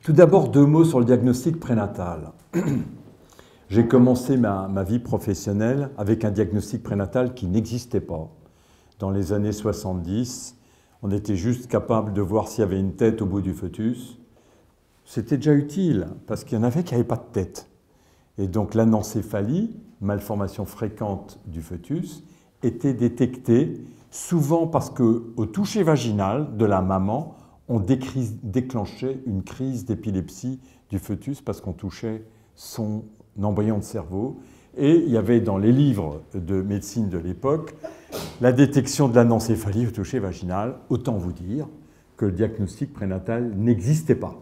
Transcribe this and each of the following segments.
Tout d'abord, 2 mots sur le diagnostic prénatal. J'ai commencé ma vie professionnelle avec un diagnostic prénatal qui n'existait pas. Dans les années 70, on était juste capable de voir s'il y avait une tête au bout du fœtus. C'était déjà utile, parce qu'il y en avait qui n'avaient pas de tête. Et donc l'anencéphalie, malformation fréquente du fœtus, était détectée souvent parce qu'au toucher vaginal de la maman, on déclenchait une crise d'épilepsie du fœtus parce qu'on touchait son embryon de cerveau. Et il y avait dans les livres de médecine de l'époque la détection de l'anencéphalie au toucher vaginal. Autant vous dire que le diagnostic prénatal n'existait pas.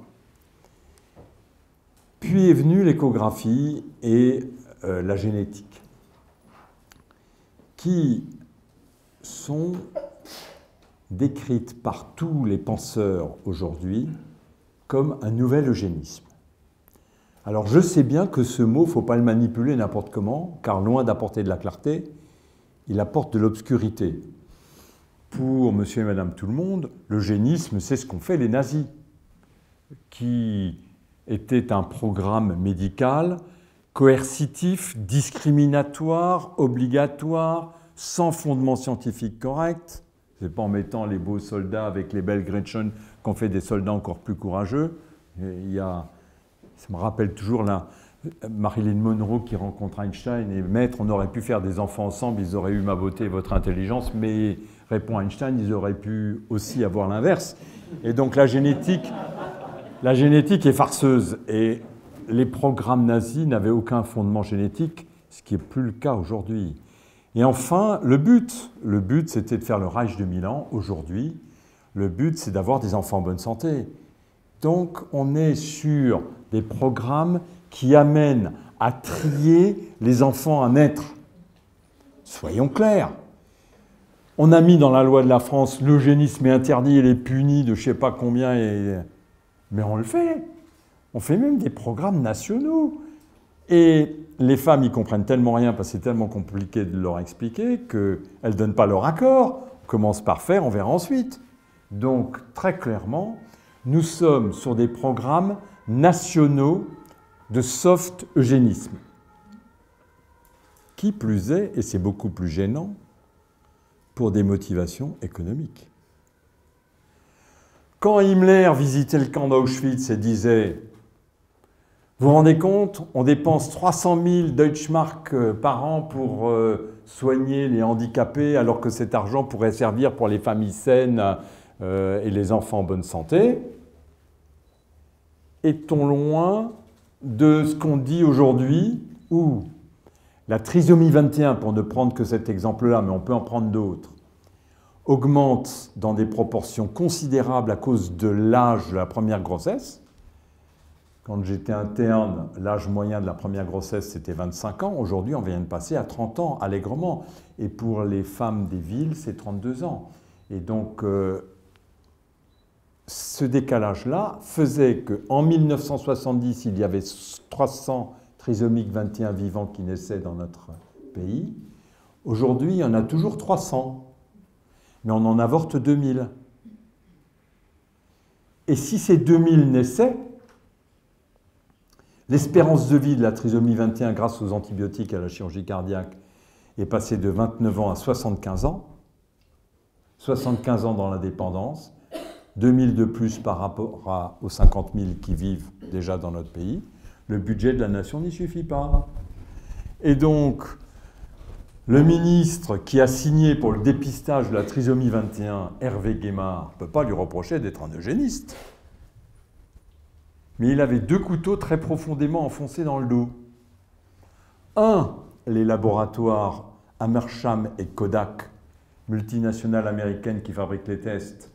Puis est venue l'échographie et la génétique, qui sont décrites par tous les penseurs aujourd'hui comme un nouvel eugénisme. Alors je sais bien que ce mot, il ne faut pas le manipuler n'importe comment, car loin d'apporter de la clarté, il apporte de l'obscurité. Pour monsieur et madame tout le monde, l'eugénisme, c'est ce qu'ont fait les nazis, qui était un programme médical coercitif, discriminatoire, obligatoire, sans fondement scientifique correct. Ce n'est pas en mettant les beaux soldats avec les belles Gretchen qu'on fait des soldats encore plus courageux. Ça me rappelle toujours Marilyn Monroe qui rencontre Einstein et « Maître, on aurait pu faire des enfants ensemble, ils auraient eu ma beauté et votre intelligence, mais, répond Einstein, ils auraient pu aussi avoir l'inverse. » Et donc la génétique est farceuse et les programmes nazis n'avaient aucun fondement génétique, ce qui n'est plus le cas aujourd'hui. Et enfin, le but c'était de faire le Reich de Milan. Aujourd'hui, le but c'est d'avoir des enfants en bonne santé. Donc on est sur des programmes qui amènent à trier les enfants à naître. Soyons clairs. On a mis dans la loi de la France l'eugénisme est interdit, il est puni de je ne sais pas combien, mais on le fait. On fait même des programmes nationaux. Et les femmes y comprennent tellement rien parce que c'est tellement compliqué de leur expliquer qu'elles ne donnent pas leur accord. On commence par faire, on verra ensuite. Donc très clairement, nous sommes sur des programmes nationaux de soft eugénisme. Qui plus est, et c'est beaucoup plus gênant, pour des motivations économiques. Quand Himmler visitait le camp d'Auschwitz et disait « Vous vous rendez compte, on dépense 300 000 Deutschmark par an pour soigner les handicapés alors que cet argent pourrait servir pour les familles saines et les enfants en bonne santé », est-on loin de ce qu'on dit aujourd'hui où la trisomie 21, pour ne prendre que cet exemple-là, mais on peut en prendre d'autres, augmente dans des proportions considérables à cause de l'âge de la première grossesse. Quand j'étais interne, l'âge moyen de la première grossesse, c'était 25 ans. Aujourd'hui, on vient de passer à 30 ans, allègrement. Et pour les femmes des villes, c'est 32 ans. Et donc, ce décalage-là faisait qu'en 1970, il y avait 300 trisomiques 21 vivants qui naissaient dans notre pays. Aujourd'hui, il y en a toujours 300. Mais on en avorte 2000. Et si ces 2000 naissaient, l'espérance de vie de la trisomie 21 grâce aux antibiotiques et à la chirurgie cardiaque est passée de 29 ans à 75 ans. 75 ans dans l'indépendance, 2000 de plus par rapport aux 50 000 qui vivent déjà dans notre pays. Le budget de la nation n'y suffit pas. Et donc, le ministre qui a signé pour le dépistage de la trisomie 21, Hervé Guémard, ne peut pas lui reprocher d'être un eugéniste. Mais il avait 2 couteaux très profondément enfoncés dans le dos. Un, les laboratoires Amersham et Kodak, multinationales américaines qui fabriquent les tests,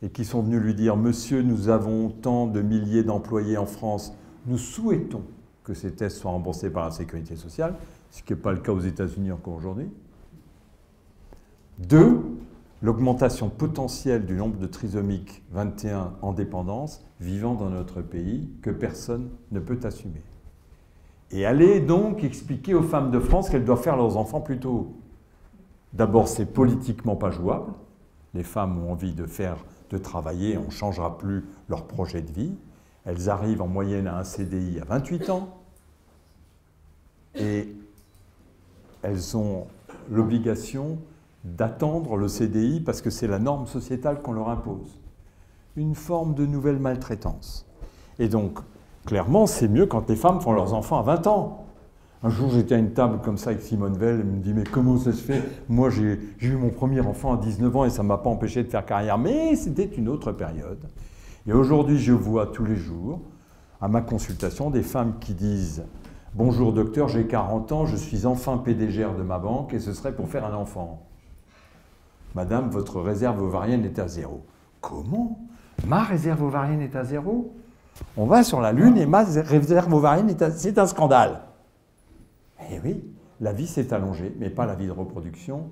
et qui sont venus lui dire « Monsieur, nous avons tant de milliers d'employés en France, nous souhaitons que ces tests soient remboursés par la Sécurité sociale », ce qui n'est pas le cas aux États-Unis encore aujourd'hui. 2, l'augmentation potentielle du nombre de trisomiques 21 en dépendance vivant dans notre pays que personne ne peut assumer. Et aller donc expliquer aux femmes de France qu'elles doivent faire leurs enfants plus tôt. D'abord, c'est politiquement pas jouable. Les femmes ont envie de travailler, on ne changera plus leur projet de vie. elles arrivent en moyenne à un CDI à 28 ans et elles ont l'obligation d'attendre le CDI parce que c'est la norme sociétale qu'on leur impose. Une forme de nouvelle maltraitance. Et donc, clairement, c'est mieux quand les femmes font leurs enfants à 20 ans. Un jour, j'étais à une table comme ça avec Simone Veil, elle me dit « Mais comment ça se fait? Moi, j'ai eu mon premier enfant à 19 ans et ça ne m'a pas empêché de faire carrière. » Mais c'était une autre période. Et aujourd'hui, je vois tous les jours, à ma consultation, des femmes qui disent « Bonjour docteur, j'ai 40 ans, je suis enfin PDGR de ma banque et ce serait pour faire un enfant. » Madame, votre réserve ovarienne est à 0. Comment? Ma réserve ovarienne est à 0? On va sur la Lune et ma réserve ovarienne est à... C'est un scandale. Eh oui, la vie s'est allongée, mais pas la vie de reproduction.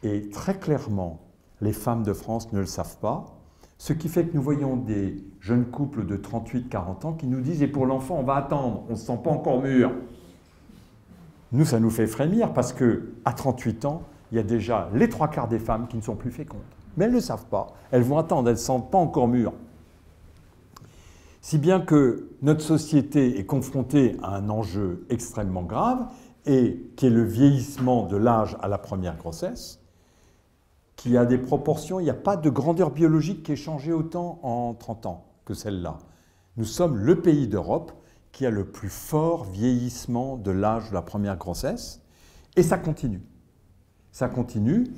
Et très clairement, les femmes de France ne le savent pas. Ce qui fait que nous voyons des jeunes couples de 38-40 ans qui nous disent « Et pour l'enfant, on va attendre, on ne se sent pas encore mûr. » Nous, ça nous fait frémir parce qu'à 38 ans, il y a déjà les 3/4 des femmes qui ne sont plus fécondes. Mais elles ne le savent pas. Elles vont attendre, elles ne se sentent pas encore mûres. Si bien que notre société est confrontée à un enjeu extrêmement grave, et qui est le vieillissement de l'âge à la première grossesse, qui a des proportions, il n'y a pas de grandeur biologique qui ait changé autant en 30 ans que celle-là. Nous sommes le pays d'Europe qui a le plus fort vieillissement de l'âge de la première grossesse, et ça continue. Ça continue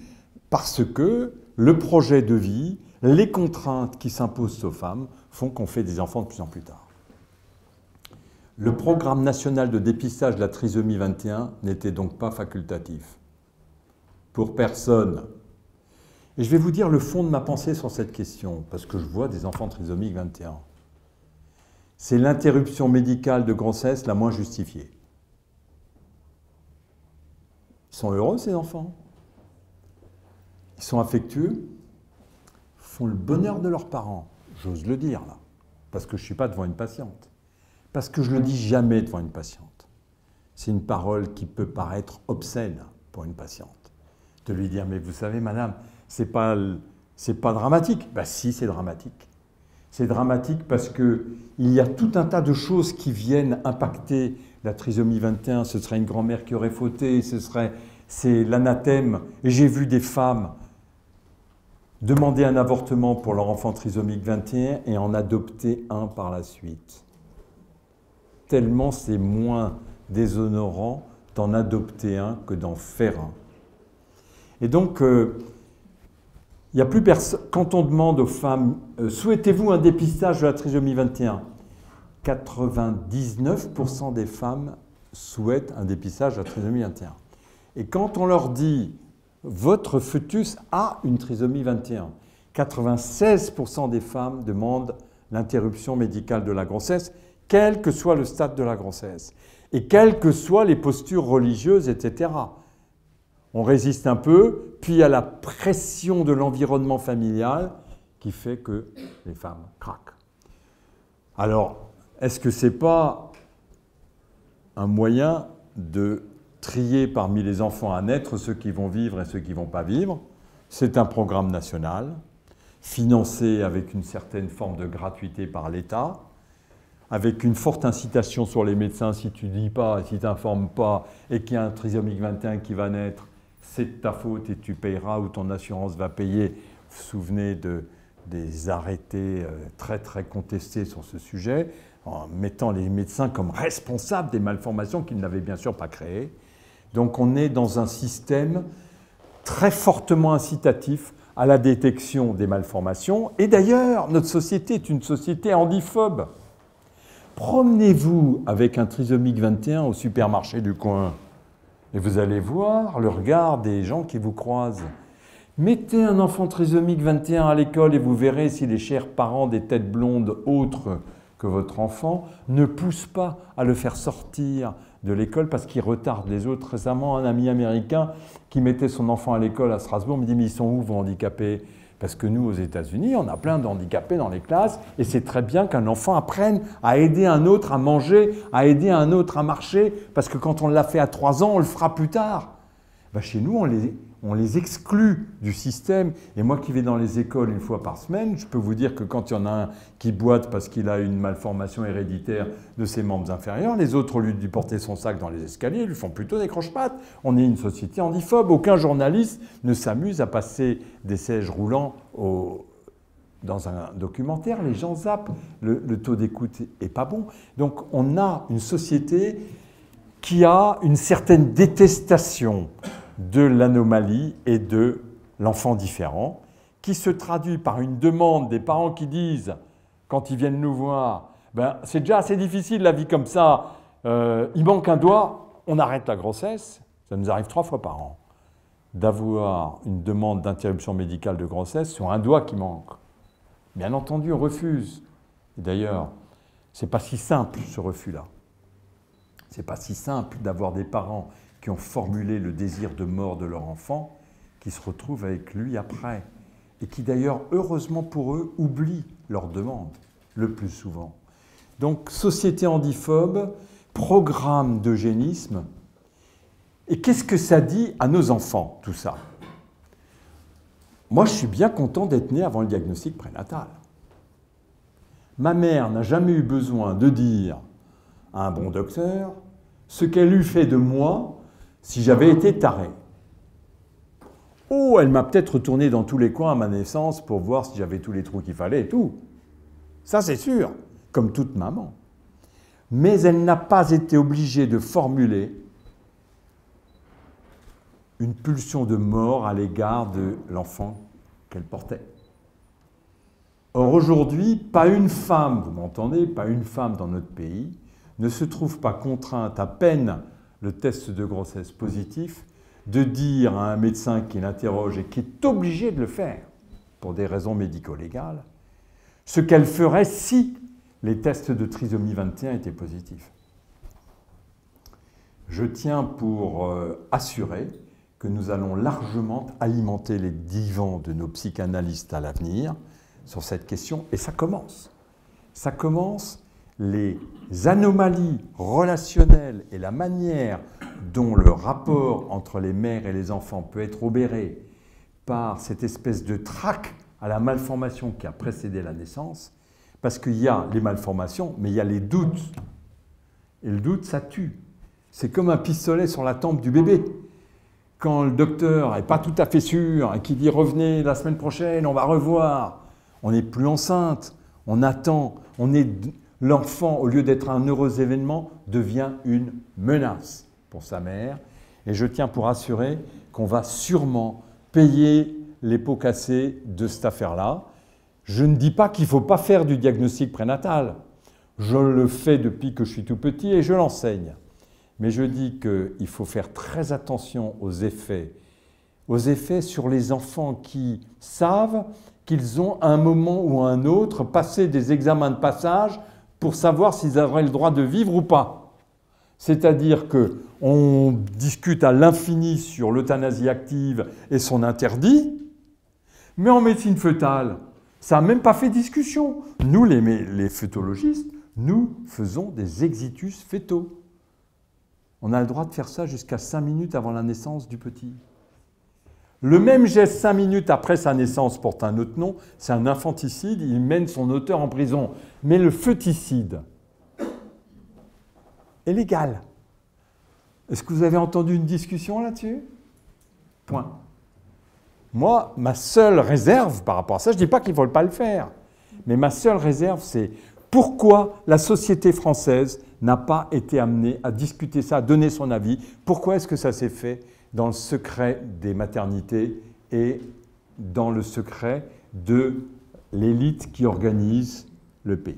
parce que le projet de vie, les contraintes qui s'imposent aux femmes font qu'on fait des enfants de plus en plus tard. Le programme national de dépistage de la trisomie 21 n'était donc pas facultatif. Pour personne. Et je vais vous dire le fond de ma pensée sur cette question, parce que je vois des enfants trisomiques 21. C'est l'interruption médicale de grossesse la moins justifiée. Ils sont heureux, ces enfants. Ils sont affectueux, font le bonheur de leurs parents. J'ose le dire, là, parce que je ne suis pas devant une patiente. Parce que je ne le dis jamais devant une patiente. C'est une parole qui peut paraître obscène pour une patiente. De lui dire, mais vous savez, madame, c'est pas dramatique. Ben si, c'est dramatique. C'est dramatique parce qu'il y a tout un tas de choses qui viennent impacter la trisomie 21. Ce serait une grand-mère qui aurait fauté, c'est l'anathème. Et j'ai vu des femmes demander un avortement pour leur enfant trisomique 21 et en adopter un par la suite. Tellement c'est moins déshonorant d'en adopter un que d'en faire un. Et donc, il n'y a plus personne. Quand on demande aux femmes, souhaitez-vous un dépistage de la trisomie 21 ? 99% des femmes souhaitent un dépistage de la trisomie 21. Et quand on leur dit, votre fœtus a une trisomie 21, 96% des femmes demandent l'interruption médicale de la grossesse, quel que soit le stade de la grossesse, et quelles que soient les postures religieuses, etc. On résiste un peu, puis il y a la pression de l'environnement familial qui fait que les femmes craquent. Alors, est-ce que ce n'est pas un moyen de trier parmi les enfants à naître ceux qui vont vivre et ceux qui ne vont pas vivre? C'est un programme national, financé avec une certaine forme de gratuité par l'État, avec une forte incitation sur les médecins, si tu ne dis pas, si tu n'informes pas, et qu'il y a un trisomique 21 qui va naître, c'est de ta faute et tu payeras ou ton assurance va payer. Vous vous souvenez des arrêtés très très contestés sur ce sujet, en mettant les médecins comme responsables des malformations qu'ils n'avaient bien sûr pas créées. Donc on est dans un système très fortement incitatif à la détection des malformations. Et d'ailleurs, notre société est une société handiphobe. Promenez-vous avec un trisomique 21 au supermarché du coin et vous allez voir le regard des gens qui vous croisent. Mettez un enfant trisomique 21 à l'école et vous verrez si les chers parents des têtes blondes autres que votre enfant ne poussent pas à le faire sortir de l'école parce qu'il retarde les autres. Récemment, un ami américain qui mettait son enfant à l'école à Strasbourg me dit « Mais ils sont où vos handicapés ?» Parce que nous, aux États-Unis, on a plein de handicapés dans les classes et c'est très bien qu'un enfant apprenne à aider un autre à manger, à aider un autre à marcher, parce que quand on l'a fait à 3 ans, on le fera plus tard. Ben, chez nous, on les exclut du système. Et moi qui vais dans les écoles une fois par semaine, je peux vous dire que quand il y en a un qui boite parce qu'il a une malformation héréditaire de ses membres inférieurs, les autres, au lieu de lui porter son sac dans les escaliers, lui font plutôt des croche-pattes. On est une société handiphobe. Aucun journaliste ne s'amuse à passer des sièges roulants dans un documentaire. Les gens zappent. Le taux d'écoute n'est pas bon. Donc on a une société qui a une certaine détestation de l'anomalie et de l'enfant différent, qui se traduit par une demande des parents qui disent, quand ils viennent nous voir, ben, c'est déjà assez difficile la vie comme ça, il manque un doigt, on arrête la grossesse. Ça nous arrive 3 fois par an d'avoir une demande d'interruption médicale de grossesse sur un doigt qui manque. Bien entendu, on refuse. Et d'ailleurs, ce n'est pas si simple ce refus-là. Ce n'est pas si simple d'avoir des parents qui ont formulé le désir de mort de leur enfant, qui se retrouvent avec lui après, et qui d'ailleurs, heureusement pour eux, oublient leur demande, le plus souvent. Donc, société handiphobe, programme d'eugénisme, et qu'est-ce que ça dit à nos enfants, tout ça? Moi, je suis bien content d'être né avant le diagnostic prénatal. Ma mère n'a jamais eu besoin de dire à un bon docteur ce qu'elle eût fait de moi si j'avais été taré. Oh, elle m'a peut-être retourné dans tous les coins à ma naissance pour voir si j'avais tous les trous qu'il fallait et tout. Ça, c'est sûr, comme toute maman. Mais elle n'a pas été obligée de formuler une pulsion de mort à l'égard de l'enfant qu'elle portait. Or, aujourd'hui, pas une femme, vous m'entendez, pas une femme dans notre pays ne se trouve pas contrainte, à peine le test de grossesse positif, de dire à un médecin qui l'interroge et qui est obligé de le faire pour des raisons médico-légales, ce qu'elle ferait si les tests de trisomie 21 étaient positifs. Je tiens pour assurer que nous allons largement alimenter les divans de nos psychanalystes à l'avenir sur cette question, et ça commence. Ça commence, les anomalies relationnelles et la manière dont le rapport entre les mères et les enfants peut être obéré par cette espèce de trac à la malformation qui a précédé la naissance, parce qu'il y a les malformations, mais il y a les doutes. Et le doute, ça tue. C'est comme un pistolet sur la tempe du bébé. Quand le docteur n'est pas tout à fait sûr et qu'il dit « revenez la semaine prochaine, on va revoir », on n'est plus enceinte, on attend, l'enfant, au lieu d'être un heureux événement, devient une menace pour sa mère. Et je tiens pour assurer qu'on va sûrement payer les pots cassés de cette affaire-là. Je ne dis pas qu'il ne faut pas faire du diagnostic prénatal. Je le fais depuis que je suis tout petit et je l'enseigne. Mais je dis qu'il faut faire très attention aux effets sur les enfants qui savent qu'ils ont à un moment ou à un autre passé des examens de passage pour savoir s'ils auraient le droit de vivre ou pas. C'est-à-dire qu'on discute à l'infini sur l'euthanasie active et son interdit, mais en médecine fœtale, ça n'a même pas fait discussion. Nous, les fœtologistes, nous faisons des exitus fœtaux. On a le droit de faire ça jusqu'à 5 minutes avant la naissance du petit. Le même geste 5 minutes après sa naissance porte un autre nom, c'est un infanticide, il mène son auteur en prison. Mais le fœticide est légal. Est-ce que vous avez entendu une discussion là-dessus? Point. Moi, ma seule réserve par rapport à ça, je ne dis pas qu'il ne faut pas le faire, mais ma seule réserve, c'est pourquoi la société française n'a pas été amenée à discuter ça, à donner son avis. Pourquoi est-ce que ça s'est fait dans le secret des maternités et dans le secret de l'élite qui organise le pays?